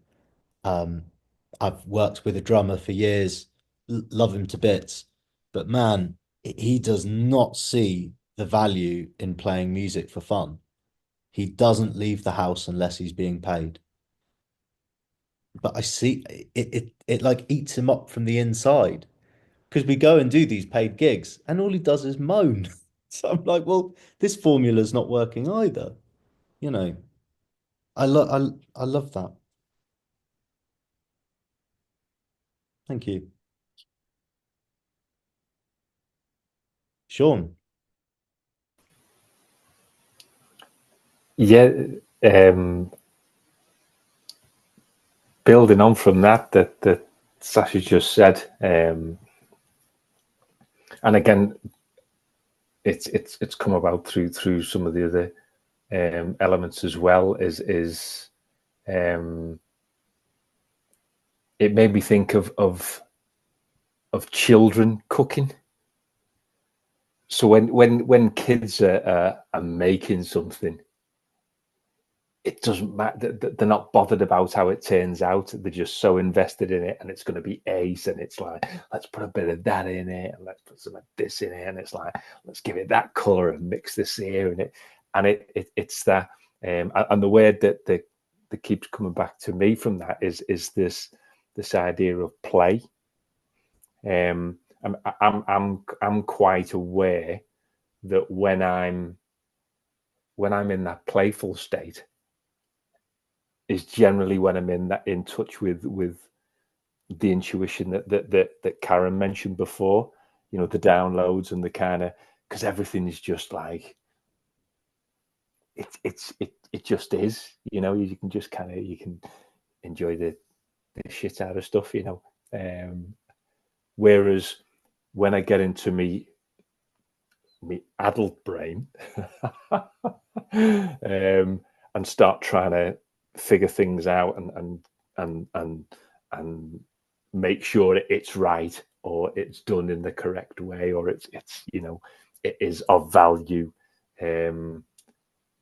I've worked with a drummer for years, love him to bits, but man, he does not see the value in playing music for fun. He doesn't leave the house unless he's being paid. But I see it like eats him up from the inside, because we go and do these paid gigs and all he does is moan. So I'm like, well, this formula's not working either. You know, I love that. Thank you. Sean. Yeah, building on from that Sasha just said, and again, it's come about through some of the other elements as well. Is it made me think of children cooking. So when kids are making something, it doesn't matter. They're not bothered about how it turns out. They're just so invested in it, and it's going to be ace. And it's like, let's put a bit of that in it, and let's put some of this in it, and it's like, let's give it that color and mix this here in it. And it's that. And the word that keeps coming back to me from that is this idea of play. I'm quite aware that when I'm in that playful state is generally when I'm in touch with the intuition that Karen mentioned before, you know, the downloads and the kind of, because everything is just like it just is, you know, you can just kind of, you can enjoy the shit out of stuff, you know. Whereas when I get into me adult brain and start trying to figure things out and make sure it's right, or it's done in the correct way, or it's you know, it is of value,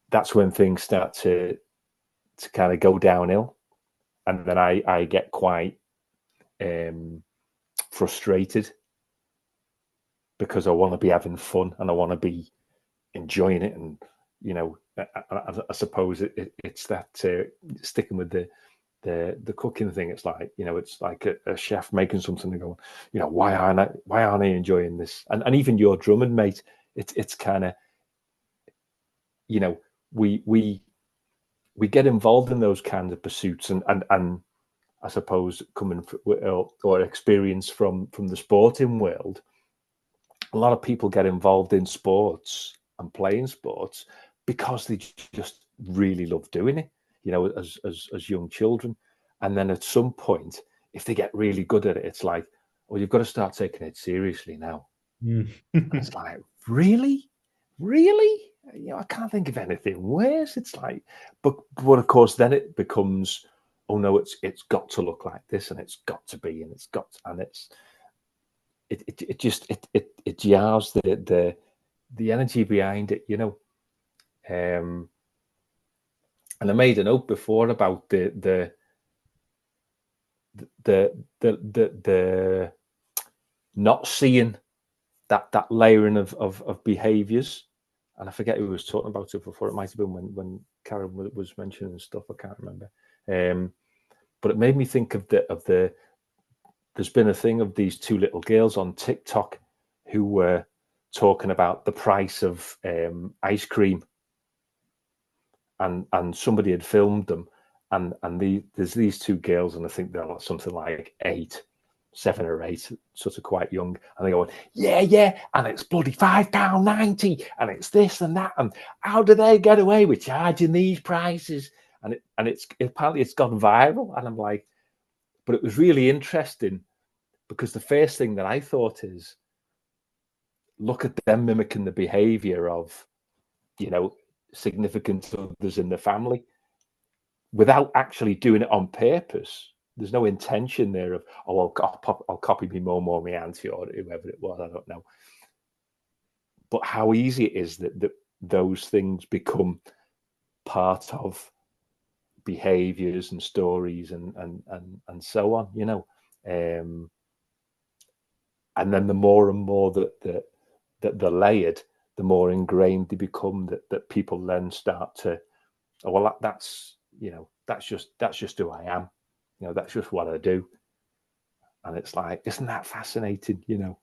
that's when things start to kind of go downhill, and then I get quite frustrated, because I want to be having fun and I want to be enjoying it. And, you know, I suppose it's that sticking with the cooking thing. It's like, you know, it's like a chef making something and going, you know, why aren't I enjoying this? And even your drumming, mate, it's kind of, you know, we get involved in those kinds of pursuits, and I suppose coming or experience from the sporting world, a lot of people get involved in sports and playing sports because they just really love doing it, you know, as young children. And then at some point, if they get really good at it, it's like, well, you've got to start taking it seriously now. And it's like, really? You know, I can't think of anything worse. It's like, but of course, then it becomes, oh no, it's got to look like this, and it's got to be, and it's got to, and it just jars the energy behind it, you know. And I made a note before about the not seeing that layering of behaviors. And I forget who was talking about it before. It might have been when Karen was mentioning stuff. I can't remember. But it made me think of the. There's been a thing of these two little girls on TikTok who were talking about the price of ice cream, and somebody had filmed them, and there's these two girls, and I think they're something like 7 or 8, sort of quite young, and they go, yeah, and it's bloody £5.90, and it's this and that, and how do they get away with charging these prices? And it's apparently it's gone viral, and I'm like, but it was really interesting, because the first thing that I thought is, look at them mimicking the behavior of, you know, significant others in the family without actually doing it on purpose. There's no intention there of, oh, I'll copy me mum or my auntie or whoever it was, I don't know. But how easy it is that those things become part of behaviors and stories and so on, you know. And then the more and more that they're layered, the more ingrained they become, that people then start to, oh, well, that's, you know, that's just who I am, you know, that's just what I do. And it's like, isn't that fascinating, you know,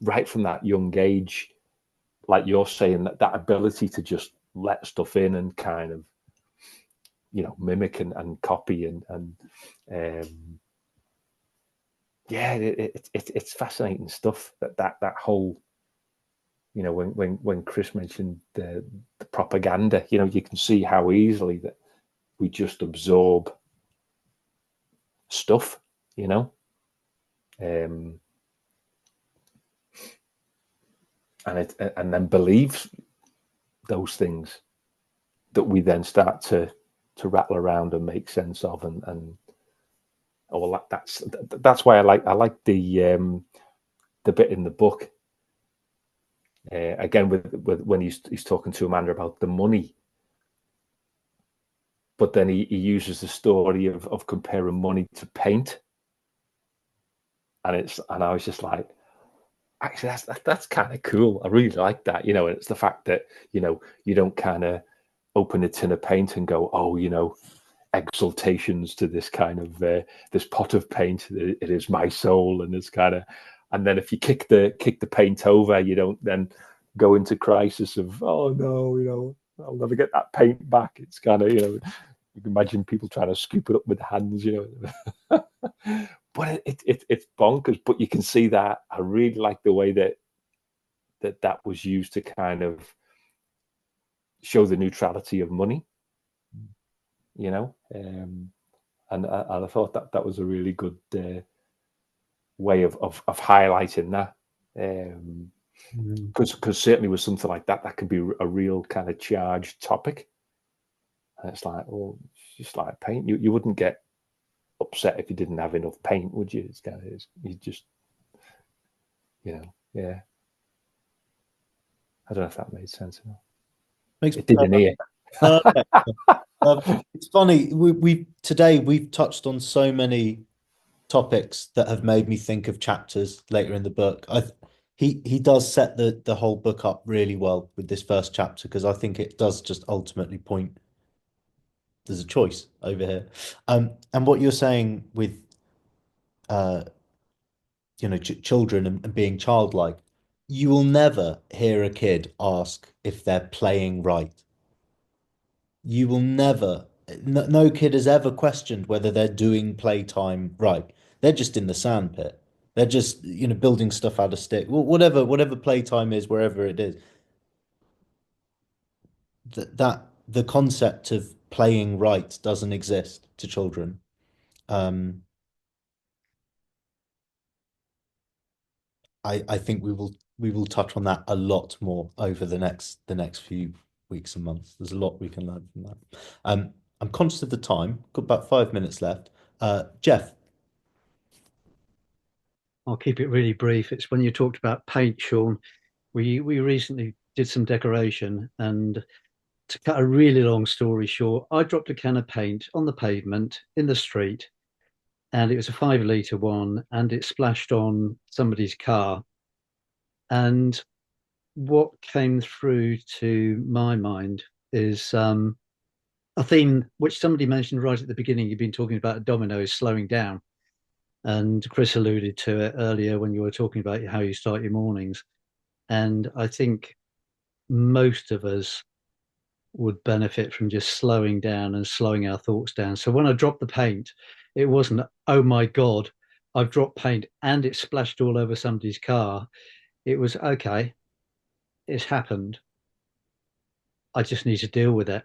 right from that young age, like you're saying, that ability to just let stuff in and kind of, you know, mimic and copy and yeah, it's fascinating stuff. That whole, you know, when Chris mentioned the propaganda, you know, you can see how easily that we just absorb stuff, you know, and then believe those things that we then start to rattle around and make sense of, and oh, well, that's why I like the bit in the book. Again, with when he's talking to Amanda about the money, but then he uses the story of comparing money to paint, and I was just like, actually, that's kind of cool. I really like that, and it's the fact that you don't kind of open a tin of paint and go, oh, exaltations to this kind of this pot of paint. It is my soul, and it's kind of, and then if you kick the paint over, you don't then go into crisis of, oh no, I'll never get that paint back. It's kind of, you can imagine people trying to scoop it up with hands, but it's bonkers. But you can see that I really like the way that was used to kind of show the neutrality of money, and I thought that was a really good way of highlighting that, because certainly with something like that can be a real kind of charged topic, and it's like, well, it's just like paint. You wouldn't get upset if you didn't have enough paint, would you? It's kind of, you just, yeah. I don't know if that made sense. It didn't hear. It's funny. Today we've touched on so many topics that have made me think of chapters later in the book. He does set the whole book up really well with this first chapter, because I think it does just ultimately point. There's a choice over here, and what you're saying with children and being childlike, you will never hear a kid ask if they're playing right. You will never, no kid has ever questioned whether they're doing playtime right. They're just in the sandpit. They're just, building stuff out of stick. Well, whatever playtime is, wherever it is. That the concept of playing right doesn't exist to children. I think we will touch on that a lot more over the next few weeks and months. There's a lot we can learn from that. I'm conscious of the time. Got about 5 minutes left. Jeff. I'll keep it really brief. It's when you talked about paint, Sean. We recently did some decoration, and to cut a really long story short, I dropped a can of paint on the pavement in the street, and it was a 5 litre one, and it splashed on somebody's car. And what came through to my mind is a theme which somebody mentioned right at the beginning. You've been talking about dominoes slowing down, and Chris alluded to it earlier when you were talking about how you start your mornings. And I think most of us would benefit from just slowing down and slowing our thoughts down. So when I dropped the paint, it wasn't, oh my God, I've dropped paint and it splashed all over somebody's car. It was, okay, it's happened. I just need to deal with it.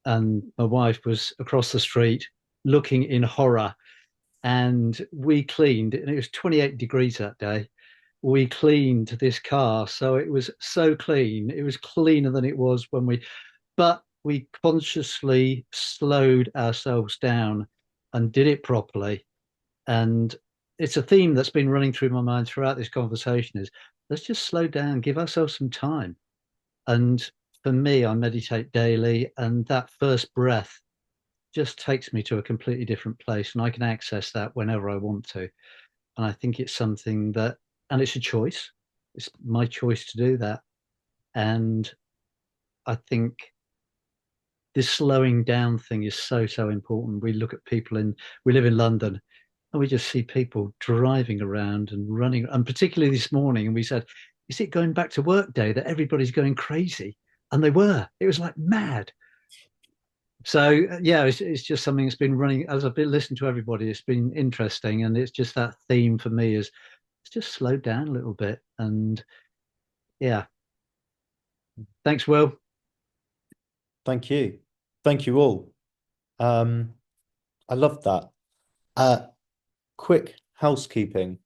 And my wife was across the street looking in horror, and we cleaned, and it was 28 degrees that day. We cleaned this car, so it was so clean. It was cleaner than it was but we consciously slowed ourselves down and did it properly. And it's a theme that's been running through my mind throughout this conversation is, let's just slow down, give ourselves some time. And for me, I meditate daily, and that first breath just takes me to a completely different place, and I can access that whenever I want to. And I think it's something that, and it's a choice. It's my choice to do that. And I think this slowing down thing is so important. We look at we live in London, and we just see people driving around and running. And particularly this morning, and we said, is it going back to work day that everybody's going crazy? And they were. It was like mad. So yeah, it's just something that's been running as I've been listening to everybody. It's been interesting, and it's just that theme for me is let's just slow down a little bit. And yeah, thanks, Will. Thank you. Thank you all. I love that. Quick housekeeping.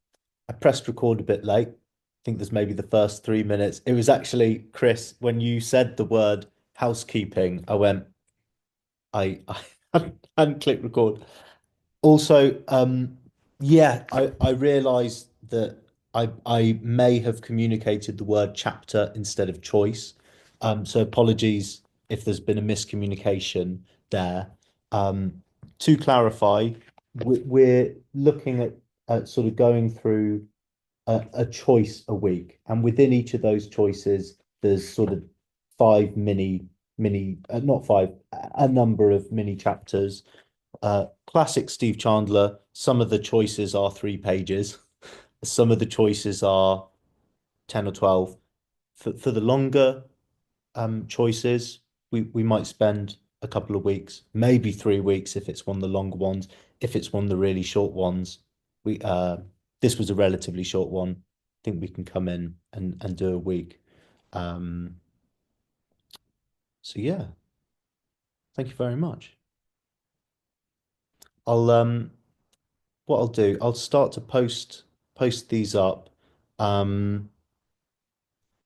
I pressed record a bit late. I think there's maybe the first 3 minutes. It was actually, Chris, when you said the word housekeeping, I went, I hadn't clicked record. Also, yeah, I realized that I may have communicated the word chapter instead of choice. So apologies if there's been a miscommunication there. To clarify, we're looking at sort of going through a choice a week, and within each of those choices, there's sort of five not five, a number of mini chapters. Classic Steve Chandler. Some of the choices are 3 pages. Some of the choices are 10 or 12. For the longer choices, we might spend a couple of weeks, maybe 3 weeks if it's one of the longer ones. If it's one of the really short ones, this was a relatively short one. I think we can come in and do a week. So yeah, thank you very much. What I'll do, I'll start to post these up, and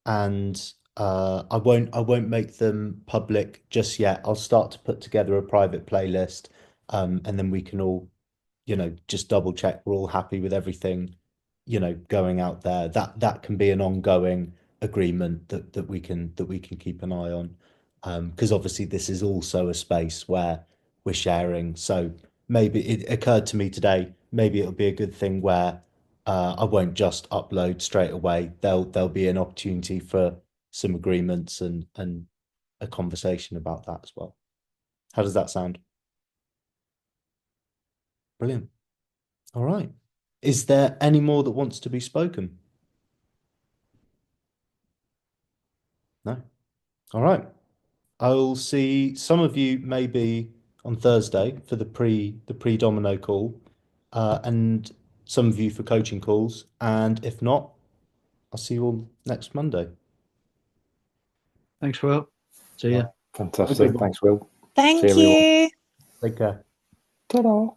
I won't make them public just yet. I'll start to put together a private playlist, and then we can all, just double check we're all happy with everything, going out there. That can be an ongoing agreement that we can keep an eye on, because obviously this is also a space where we're sharing. So maybe it occurred to me today, maybe it'll be a good thing where I won't just upload straight away. There'll be an opportunity for some agreements and a conversation about that as well. How does that sound? Brilliant. All right. Is there any more that wants to be spoken? No. All right. I'll see some of you maybe on Thursday for the pre-domino call, and some of you for coaching calls. And if not, I'll see you all next Monday. Thanks, Will. See ya. Fantastic. Thanks, Will. Thank See everyone. you. Take care. Ta-da.